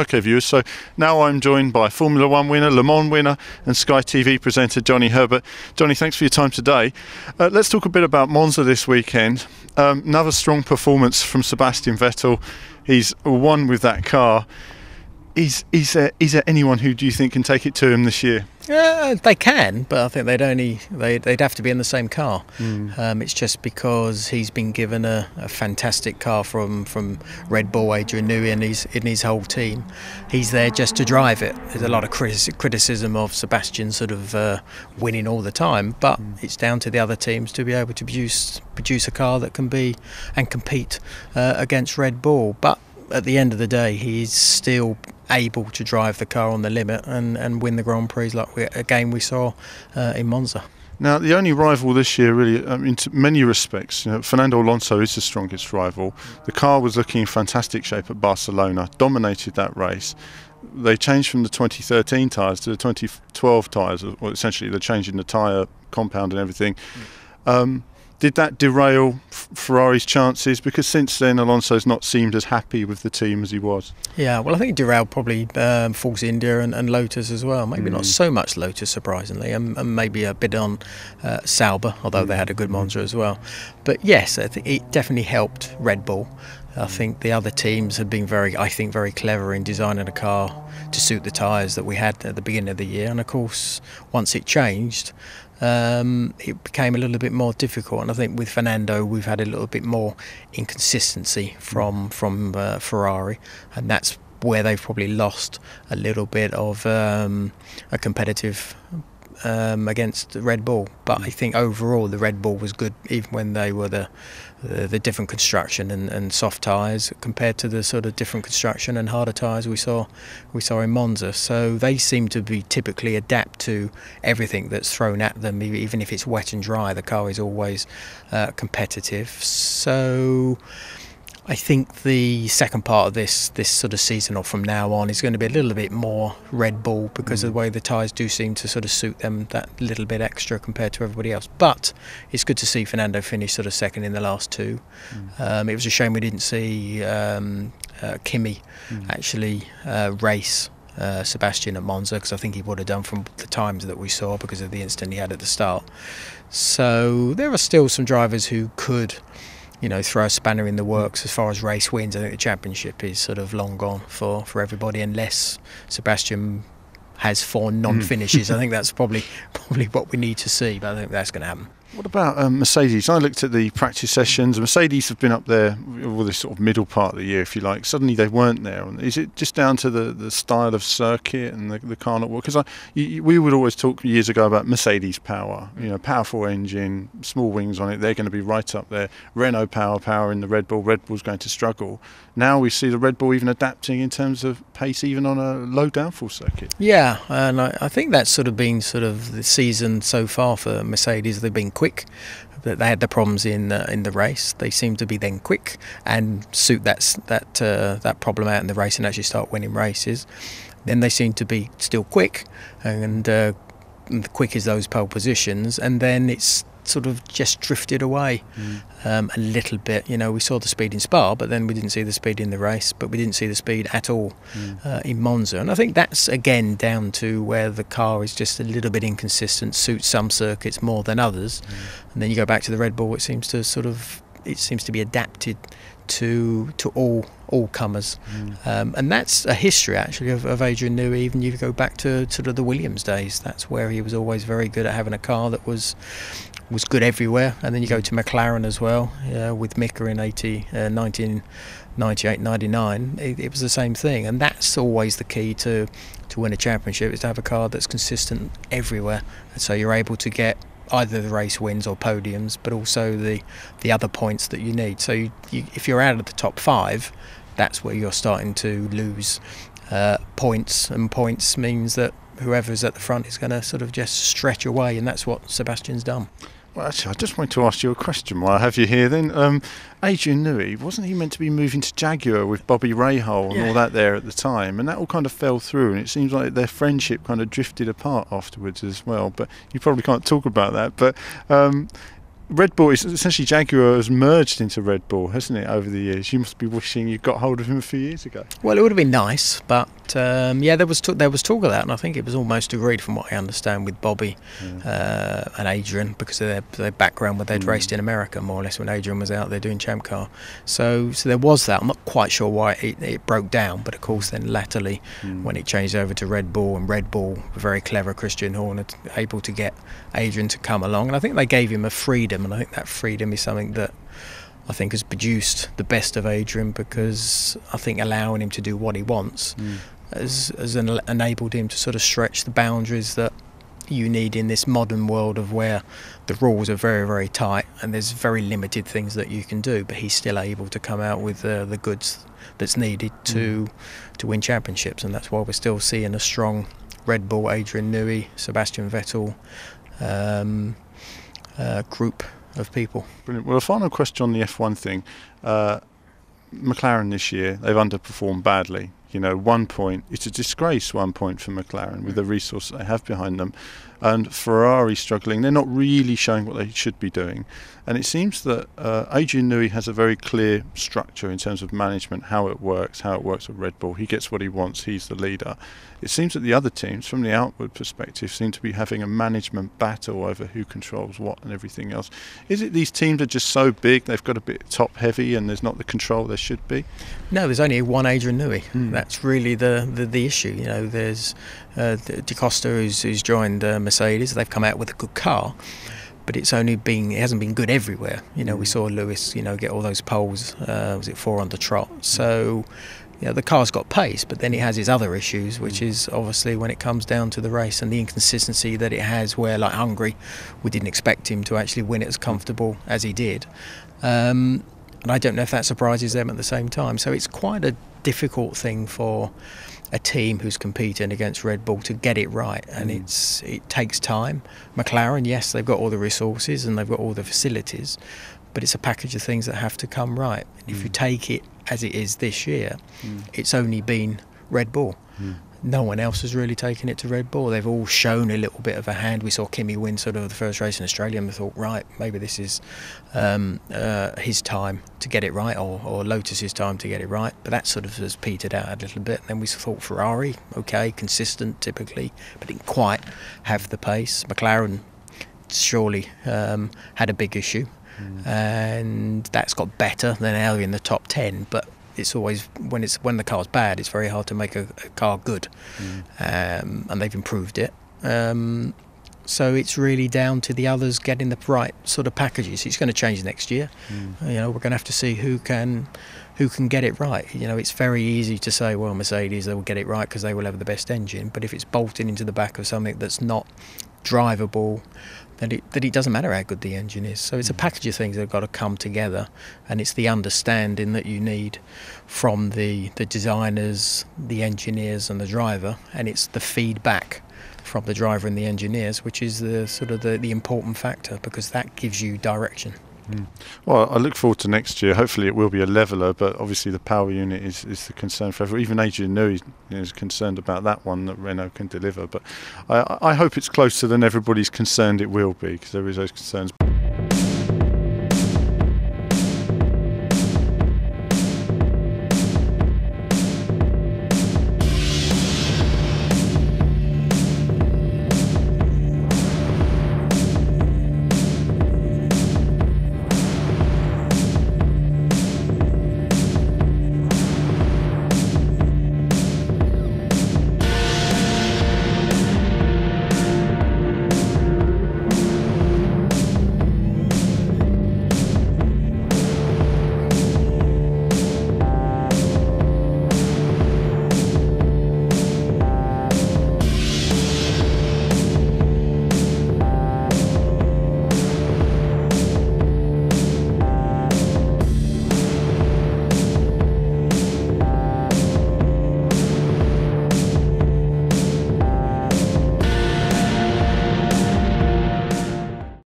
Okay, viewers, so now I'm joined by Formula One winner, Le Mans winner and Sky TV presenter Johnny Herbert. Johnny, thanks for your time today. Let's talk a bit about Monza this weekend. Another strong performance from Sebastian Vettel. He's won with that car. Is there anyone who do you think can take it to him this year? They can, but I think they'd have to be in the same car. It's just because he's been given a fantastic car from Red Bull, Adrian Newey and his whole team. He's there just to drive it. There's a lot of criticism of Sebastian sort of winning all the time, but it's down to the other teams to be able to produce a car that can be and compete against Red Bull. But at the end of the day, he's still able to drive the car on the limit and win the Grand Prix like we saw in Monza. Now, the only rival this year, really, in many respects, Fernando Alonso is the strongest rival. The car was looking in fantastic shape at Barcelona, dominated that race. They changed from the 2013 tyres to the 2012 tyres, or essentially they're changing the tyre compound and everything. Did that derail Ferrari's chances? Because since then, Alonso's not seemed as happy with the team as he was. Yeah, well, I think it derailed probably Force India and Lotus as well. Maybe not so much Lotus, surprisingly, and maybe a bit on Sauber, although they had a good Monza as well. But yes, I think it definitely helped Red Bull. I think the other teams had been very clever in designing a car to suit the tyres that we had at the beginning of the year. And of course, once it changed, it became a little bit more difficult. And I think with Fernando, we've had a little bit more inconsistency from Ferrari, and that's where they've probably lost a little bit of a competitive against Red Bull. But I think overall the Red Bull was good, even when they were the different construction and soft tyres compared to the sort of different construction and harder tyres we saw in Monza. So they seem to be typically adapt to everything that's thrown at them, even if it's wet and dry. The car is always competitive. So I think the second part of this sort of season, or from now on, is going to be a little bit more Red Bull, because of the way the tyres do seem to sort of suit them that little bit extra compared to everybody else. But it's good to see Fernando finish sort of second in the last two. It was a shame we didn't see Kimi actually race Sebastian at Monza, because I think he would have done from the times that we saw because of the incident he had at the start. So there are still some drivers who could, throw a spanner in the works as far as race wins. I think the championship is sort of long gone for everybody, unless Sebastian has 4 non-finishes. I think that's probably what we need to see, but I think that's going to happen. What about Mercedes? I looked at the practice sessions. Mercedes have been up there all this sort of middle part of the year, if you like. Suddenly they weren't there. Is it just down to the style of circuit and the car not working? Because we would always talk years ago about Mercedes power. Powerful engine, small wings on it. They're going to be right up there. Renault power in the Red Bull. Red Bull's going to struggle. Now we see the Red Bull even adapting in terms of pace, even on a low downforce circuit. Yeah, and I think that's sort of been the season so far for Mercedes. They've been quick. They had the problems in the race. They seem to be then quick and suit that problem out in the race and actually start winning races. Then they seem to be still quick, and quick as those pole positions, and then it's sort of just drifted away a little bit. We saw the speed in Spa, but then we didn't see the speed in the race, but we didn't see the speed at all in Monza. And I think that's again down to where the car is just a little bit inconsistent, suits some circuits more than others. And then you go back to the Red Bull, it seems to be adapted to all comers, and that's a history actually of Adrian Newey. Even you go back to sort of the Williams days, that's where he was always very good at having a car that was good everywhere. And then you go to McLaren as well, with Mika in 1998, 99. It was the same thing, and that's always the key to win a championship, is to have a car that's consistent everywhere, and so you're able to get either the race wins or podiums, but also the other points that you need. So if you're out of the top 5, that's where you're starting to lose points, and points means that whoever's at the front is going to sort of just stretch away, and that's what Sebastian's done. Well, actually, I just wanted to ask you a question while I have you here then. Adrian Newey, wasn't he meant to be moving to Jaguar with Bobby Rahal and all that there at the time? And that all kind of fell through, and it seems like their friendship kind of drifted apart afterwards as well. But you probably can't talk about that. But Red Bull, is essentially Jaguar has merged into Red Bull, hasn't it, over the years? You must be wishing you got hold of him a few years ago. Well, it would have been nice, but But yeah, there was talk of that, and I think it was almost agreed, from what I understand, with Bobby and Adrian, because of their background, where they'd raced in America more or less when Adrian was out there doing Champ Car. So there was that. I'm not quite sure why it broke down, but of course then latterly when it changed over to Red Bull, and Red Bull, very clever Christian Horner, able to get Adrian to come along, and I think they gave him a freedom, and I think that freedom is something that I think has produced the best of Adrian, because I think allowing him to do what he wants has enabled him to sort of stretch the boundaries that you need in this modern world of where the rules are very, very tight and there's very limited things that you can do, but he's still able to come out with the goods that's needed to win championships, and that's why we're still seeing a strong Red Bull, Adrian Newey, Sebastian Vettel group of people. Brilliant. Well, a final question on the F1 thing. McLaren this year, they've underperformed badly. 1 point, it's a disgrace, 1 point for McLaren with the resources they have behind them. And Ferrari struggling, they're not really showing what they should be doing. And it seems that Adrian Newey has a very clear structure in terms of management, how it works with Red Bull. He gets what he wants, he's the leader. It seems that the other teams, from the outward perspective, seem to be having a management battle over who controls what and everything else. Is it these teams are just so big, they've got a bit top heavy and there's not the control there should be? No, there's only one Adrian Newey. That's really the issue. There's Da Costa who's joined Mercedes. They've come out with a good car, but it hasn't been good everywhere. We saw Lewis get all those poles, was it 4 on the trot? So the car's got pace, but then it has its other issues, which is obviously when it comes down to the race and the inconsistency that it has, where like Hungary, we didn't expect him to actually win it as comfortable as he did. And I don't know if that surprises them at the same time. So it's quite a difficult thing for a team who's competing against Red Bull to get it right, and it takes time. McLaren, yes, they've got all the resources and they've got all the facilities, but it's a package of things that have to come right. If you take it as it is this year, it's only been Red Bull. No one else has really taken it to Red Bull. They've all shown a little bit of a hand. We saw Kimi win sort of the first race in Australia, and we thought, right, maybe this is his time to get it right, or Lotus's time to get it right. But that sort of has petered out a little bit. And then we thought Ferrari, okay, consistent typically, but didn't quite have the pace. McLaren surely had a big issue, and that's got better. They're now in the top 10, but it's always when the car's bad, it's very hard to make a car good, and they've improved it. So it's really down to the others getting the right sort of packages. It's going to change next year. We're going to have to see who can get it right. It's very easy to say, well, Mercedes, they will get it right because they will have the best engine. But if it's bolted into the back of something that's not drivable, then it doesn't matter how good the engine is. So it's a package of things that have got to come together, and it's the understanding that you need from the designers, the engineers and the driver, and it's the feedback from the driver and the engineers, which is the important factor, because that gives you direction. Well, I look forward to next year. Hopefully it will be a leveller, but obviously the power unit is the concern for everyone. Even Adrian Newey is concerned about that one, that Renault can deliver. But I hope it's closer than everybody's concerned it will be, because there is those concerns.